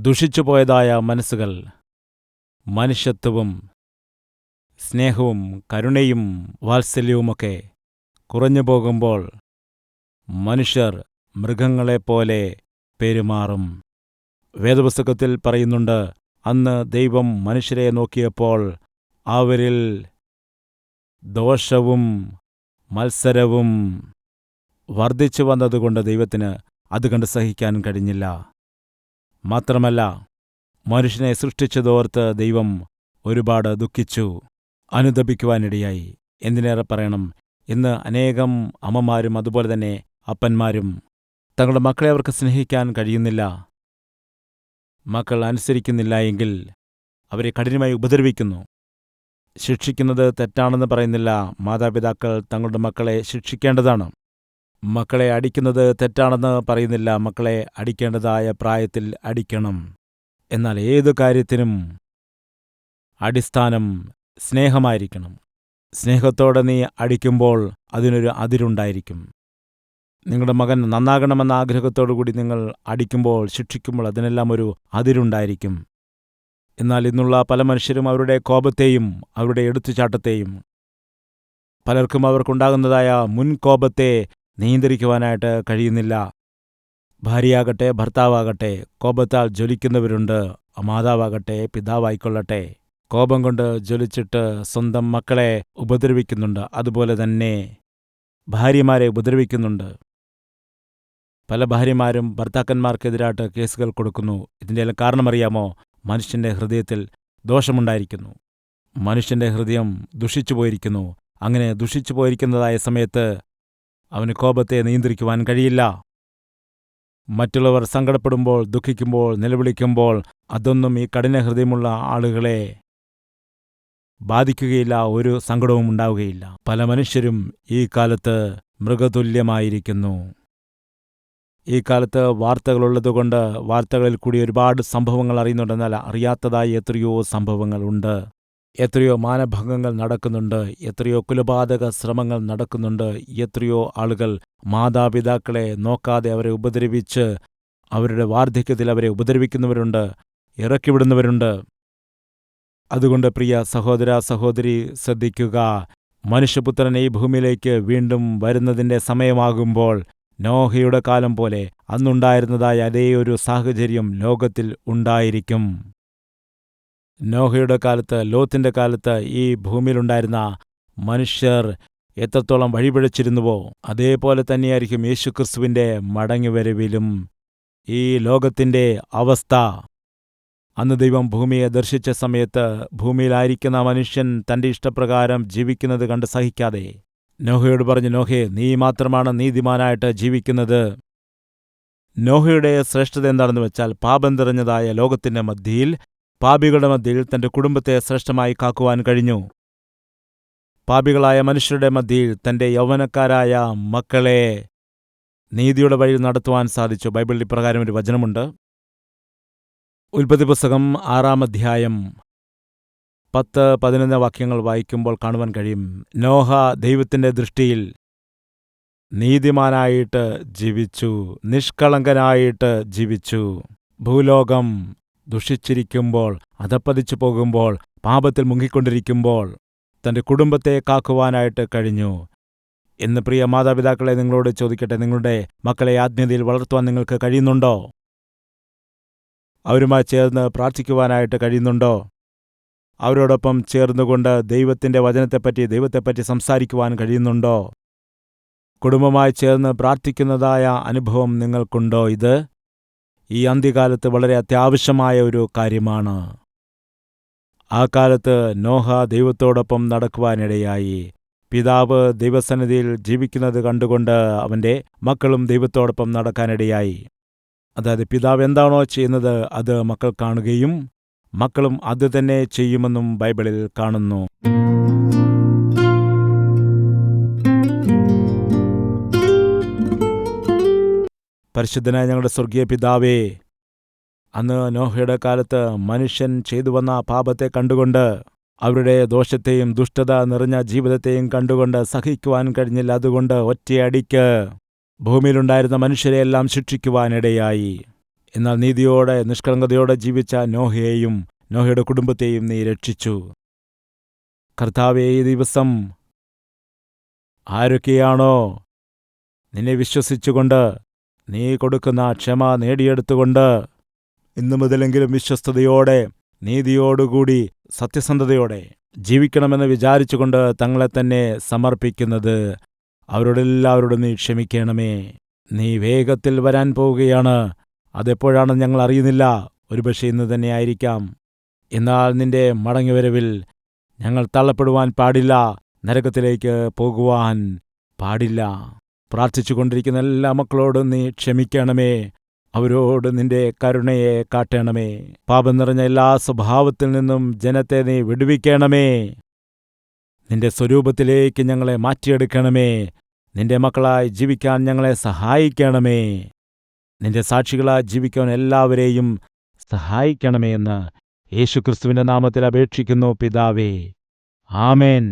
ദുഷിച്ചുപോയതായ മനസ്സുകൾ മനുഷ്യത്വവും സ്നേഹവും കരുണയും വാത്സല്യവുമൊക്കെ കുറഞ്ഞുപോകുമ്പോൾ മനുഷ്യർ മൃഗങ്ങളെപ്പോലെ പെരുമാറും. വേദപുസ്തകത്തിൽ പറയുന്നുണ്ട്, അന്ന് ദൈവം മനുഷ്യരെ നോക്കിയപ്പോൾ അവരിൽ ദോഷവും മത്സരവും വർദ്ധിച്ചു വന്നതുകൊണ്ട് ദൈവത്തിന് അത് കണ്ട് സഹിക്കാൻ കഴിഞ്ഞില്ല. മാത്രമല്ല, മനുഷ്യനെ സൃഷ്ടിച്ചതോർത്ത് ദൈവം ഒരുപാട് ദുഃഖിച്ചു, അനുതപിക്കുവാനിടയായി. എന്തിനേറെ പറയണം, ഇന്ന് അനേകം അമ്മമാരും അതുപോലെ തന്നെ അപ്പന്മാരും തങ്ങളുടെ മക്കളെ അവർക്ക് സ്നേഹിക്കാൻ കഴിയുന്നില്ല. മക്കൾ അനുസരിക്കുന്നില്ല എങ്കിൽ അവരെ കഠിനമായി ഉപദ്രവിക്കുന്നു. ശിക്ഷിക്കുന്നത് തെറ്റാണെന്ന് പറയുന്നില്ല. മാതാപിതാക്കൾ തങ്ങളുടെ മക്കളെ ശിക്ഷിക്കേണ്ടതാണ്. മക്കളെ അടിക്കുന്നത് തെറ്റാണെന്ന് പറയുന്നില്ല. മക്കളെ അടിക്കേണ്ടതായ പ്രായത്തിൽ അടിക്കണം. എന്നാൽ ഏതു കാര്യത്തിനും അടിസ്ഥാനം സ്നേഹമായിരിക്കണം. സ്നേഹത്തോടെ നീ അടിക്കുമ്പോൾ അതിനൊരു അതിരുണ്ടായിരിക്കും. നിങ്ങളുടെ മകൻ നന്നാകണമെന്ന ആഗ്രഹത്തോടുകൂടി നിങ്ങൾ അടിക്കുമ്പോൾ, ശിക്ഷിക്കുമ്പോൾ അതിനെല്ലാം ഒരു അതിരുണ്ടായിരിക്കും. എന്നാൽ ഇന്നുള്ള പല മനുഷ്യരും അവരുടെ കോപത്തെയും അവരുടെ എടുത്തുചാട്ടത്തെയും, പലർക്കും അവർക്കുണ്ടാകുന്നതായ മുൻകോപത്തെ നിയന്ത്രിക്കുവാനായിട്ട് കഴിയുന്നില്ല. ഭാര്യയാകട്ടെ ഭർത്താവാകട്ടെ കോപത്താൽ ജ്വലിക്കുന്നവരുണ്ട്. മാതാവാകട്ടെ പിതാവായിക്കൊള്ളട്ടെ കോപം കൊണ്ട് ജ്വലിച്ചിട്ട് സ്വന്തം മക്കളെ ഉപദ്രവിക്കുന്നുണ്ട്. അതുപോലെ തന്നെ ഭാര്യമാരെ ഉപദ്രവിക്കുന്നുണ്ട്. പല ഭാര്യമാരും ഭർത്താക്കന്മാർക്കെതിരായിട്ട് കേസുകൾ കൊടുക്കുന്നു. ഇതിൻ്റെയെല്ലാം കാരണമറിയാമോ? മനുഷ്യൻ്റെ ഹൃദയത്തിൽ ദോഷമുണ്ടായിരിക്കുന്നു. മനുഷ്യൻ്റെ ഹൃദയം ദുഷിച്ചു പോയിരിക്കുന്നു. അങ്ങനെ ദുഷിച്ചു പോയിരിക്കുന്നതായ സമയത്ത് അവന് കോപത്തെ നിയന്ത്രിക്കുവാൻ കഴിയില്ല. മറ്റുള്ളവർ സങ്കടപ്പെടുമ്പോൾ, ദുഃഖിക്കുമ്പോൾ, നിലവിളിക്കുമ്പോൾ അതൊന്നും ഈ കഠിനഹൃദയമുള്ള ആളുകളെ ബാധിക്കുകയില്ല. ഒരു സങ്കടവും ഉണ്ടാവുകയില്ല. പല മനുഷ്യരും ഈ കാലത്ത് മൃഗതുല്യമായിരിക്കുന്നു. ഈ കാലത്ത് വാർത്തകളുള്ളതുകൊണ്ട് വാർത്തകളിൽ കൂടി ഒരുപാട് സംഭവങ്ങൾ അറിയുന്നുണ്ടെന്നാൽ അറിയാത്തതായ എത്രയോ സംഭവങ്ങളുണ്ട്. എത്രയോ മാനഭംഗങ്ങൾ നടക്കുന്നുണ്ട്. എത്രയോ കൊലപാതക ശ്രമങ്ങൾ നടക്കുന്നുണ്ട്. എത്രയോ ആളുകൾ മാതാപിതാക്കളെ നോക്കാതെ അവരെ ഉപദ്രവിച്ച് അവരുടെ വാർദ്ധക്യത്തിൽ അവരെ ഉപദ്രവിക്കുന്നവരുണ്ട്, ഇറക്കിവിടുന്നവരുണ്ട്. അതുകൊണ്ട് പ്രിയ സഹോദര സഹോദരി, ശ്രദ്ധിക്കുക. മനുഷ്യപുത്രൻ ഈ ഭൂമിയിലേക്ക് വീണ്ടും വരുന്നതിൻ്റെ സമയമാകുമ്പോൾ നോഹയുടെ കാലം പോലെ അന്നുണ്ടായിരുന്നതായ അതേ ഒരു സാഹചര്യം ലോകത്തിൽ ഉണ്ടായിരിക്കും. നോഹയുടെ കാലത്ത്, ലോത്തിന്റെ കാലത്ത് ഈ ഭൂമിയിലുണ്ടായിരുന്ന മനുഷ്യർ എത്രത്തോളം വഴിപിഴച്ചിരുന്നുവോ അതേപോലെ തന്നെയായിരിക്കും യേശുക്രിസ്തുവിൻ്റെ മടങ്ങിവരവിലും ഈ ലോകത്തിൻ്റെ അവസ്ഥ. അന്ന് ദൈവം ഭൂമിയെ ദർശിച്ച സമയത്ത് ഭൂമിയിലായിരിക്കുന്ന മനുഷ്യൻ തൻ്റെ ഇഷ്ടപ്രകാരം ജീവിക്കുന്നത് കണ്ട് സഹിക്കാതെ നോഹയോട് പറഞ്ഞു, നോഹേ, നീ മാത്രമാണ് നീതിമാനായിട്ട് ജീവിക്കുന്നത്. നോഹയുടെ ശ്രേഷ്ഠത എന്താണെന്ന് വെച്ചാൽ, പാപം നിറഞ്ഞതായ ലോകത്തിൻ്റെ മധ്യയിൽ, പാപികളുടെ മധ്യയിൽ തൻ്റെ കുടുംബത്തെ ശ്രേഷ്ഠമായി കാക്കുവാൻ കഴിഞ്ഞു. പാപികളായ മനുഷ്യരുടെ മധ്യയിൽ തൻ്റെ യൗവനക്കാരായ മക്കളെ നീതിയുടെ വഴിയിൽ നടത്തുവാൻ സാധിച്ചു. ബൈബിളിൽ ഇപ്രകാരം ഒരു വചനമുണ്ട്. ഉൽപ്പത്തി പുസ്തകം 6-ാം അധ്യായം 10-11 വാക്യങ്ങൾ വായിക്കുമ്പോൾ കാണുവാൻ കഴിയും. നോഹ ദൈവത്തിൻ്റെ ദൃഷ്ടിയിൽ നീതിമാനായിട്ട് ജീവിച്ചു, നിഷ്കളങ്കനായിട്ട് ജീവിച്ചു. ഭൂലോകം ദുഷിച്ചിരിക്കുമ്പോൾ, അധപ്പതിച്ചു പോകുമ്പോൾ, പാപത്തിൽ മുങ്ങിക്കൊണ്ടിരിക്കുമ്പോൾ തൻ്റെ കുടുംബത്തെ കാക്കുവാനായിട്ട് കഴിഞ്ഞു. എന്ന് പ്രിയ മാതാപിതാക്കളെ നിങ്ങളോട് ചോദിക്കട്ടെ, നിങ്ങളുടെ മക്കളെ ആത്മീയതയിൽ വളർത്തുവാൻ നിങ്ങൾക്ക് കഴിയുന്നുണ്ടോ? അവരുമായി ചേർന്ന് പ്രാർത്ഥിക്കുവാനായിട്ട് കഴിയുന്നുണ്ടോ? അവരോടൊപ്പം ചേർന്നുകൊണ്ട് ദൈവത്തിൻ്റെ വചനത്തെപ്പറ്റി, ദൈവത്തെപ്പറ്റി സംസാരിക്കുവാൻ കഴിയുന്നുണ്ടോ? കുടുംബമായി ചേർന്ന് പ്രാർത്ഥിക്കുന്നതായ അനുഭവം നിങ്ങൾക്കുണ്ടോ? ഇത് ഈ അന്ത്യകാലത്ത് വളരെ അത്യാവശ്യമായ ഒരു കാര്യമാണ്. ആ കാലത്ത് നോഹ ദൈവത്തോടൊപ്പം നടക്കുവാനിടയായി. പിതാവ് ദൈവസന്നിധിയിൽ ജീവിക്കുന്നത് കണ്ടുകൊണ്ട് അവൻ്റെ മക്കളും ദൈവത്തോടൊപ്പം നടക്കാനിടയായി. അതായത് പിതാവ് എന്താണോ ചെയ്യുന്നത് അത് മക്കൾ കാണുകയും മക്കളും അത് തന്നെ ചെയ്യുമെന്നും ബൈബിളിൽ കാണുന്നു. പരിശുദ്ധനായ ഞങ്ങളുടെ സ്വർഗീയ പിതാവേ, അന്ന് നോഹയുടെ കാലത്ത് മനുഷ്യൻ ചെയ്തു വന്ന പാപത്തെ കണ്ടുകൊണ്ട്, അവരുടെ ദോഷത്തെയും ദുഷ്ടത നിറഞ്ഞ ജീവിതത്തെയും കണ്ടുകൊണ്ട് സഹിക്കുവാൻ കഴിഞ്ഞില്ല. അതുകൊണ്ട് ഒറ്റയടിക്ക് ഭൂമിയിലുണ്ടായിരുന്ന മനുഷ്യരെയെല്ലാം ശിക്ഷിക്കുവാനിടയായി. എന്നാൽ നീതിയോടെ നിഷ്കളങ്കതയോടെ ജീവിച്ച നോഹയെയും നോഹയുടെ കുടുംബത്തെയും നീ രക്ഷിച്ചു. കർത്താവേ, ഈ ദിവസം ആരൊക്കെയാണോ നിന്നെ വിശ്വസിച്ചുകൊണ്ട് നീ കൊടുക്കുന്ന ക്ഷമ നേടിയെടുത്തുകൊണ്ട് ഇന്നു മുതലെങ്കിലും വിശ്വസ്തയോടെ നീതിയോടുകൂടി സത്യസന്ധതയോടെ ജീവിക്കണമെന്ന് വിചാരിച്ചുകൊണ്ട് തങ്ങളെ തന്നെ സമർപ്പിക്കുന്നത് അവരോടെല്ലാവരോടും നീ ക്ഷമിക്കണമേ. നീ വേഗത്തിൽ വരാൻ പോവുകയാണ്. അതെപ്പോഴാണെന്ന് ഞങ്ങൾ അറിയുന്നില്ല. ഒരുപക്ഷെ ഇന്ന് തന്നെ ആയിരിക്കാം. എന്നാൽ നിന്റെ മടങ്ങിവരവിൽ ഞങ്ങൾ തള്ളപ്പെടുവാൻ പാടില്ല, നരകത്തിലേക്ക് പോകുവാൻ പാടില്ല. പ്രാർത്ഥിച്ചുകൊണ്ടിരിക്കുന്ന എല്ലാ മക്കളോടും നീ ക്ഷമിക്കണമേ. അവരോട് നിന്റെ കരുണയെ കാട്ടണമേ. പാപം നിറഞ്ഞ എല്ലാ സ്വഭാവത്തിൽ നിന്നും ജനത്തെ നീ വിടുവിക്കണമേ. നിന്റെ സ്വരൂപത്തിലേക്ക് ഞങ്ങളെ മാറ്റിയെടുക്കണമേ. നിന്റെ മക്കളായി ജീവിക്കാൻ ഞങ്ങളെ സഹായിക്കണമേ. നിന്റെ സാക്ഷികളായി ജീവിക്കാൻ എല്ലാവരെയും സഹായിക്കണമേ എന്ന് യേശുക്രിസ്തുവിന്റെ നാമത്തിൽ അപേക്ഷിക്കുന്നു പിതാവേ. ആമേൻ.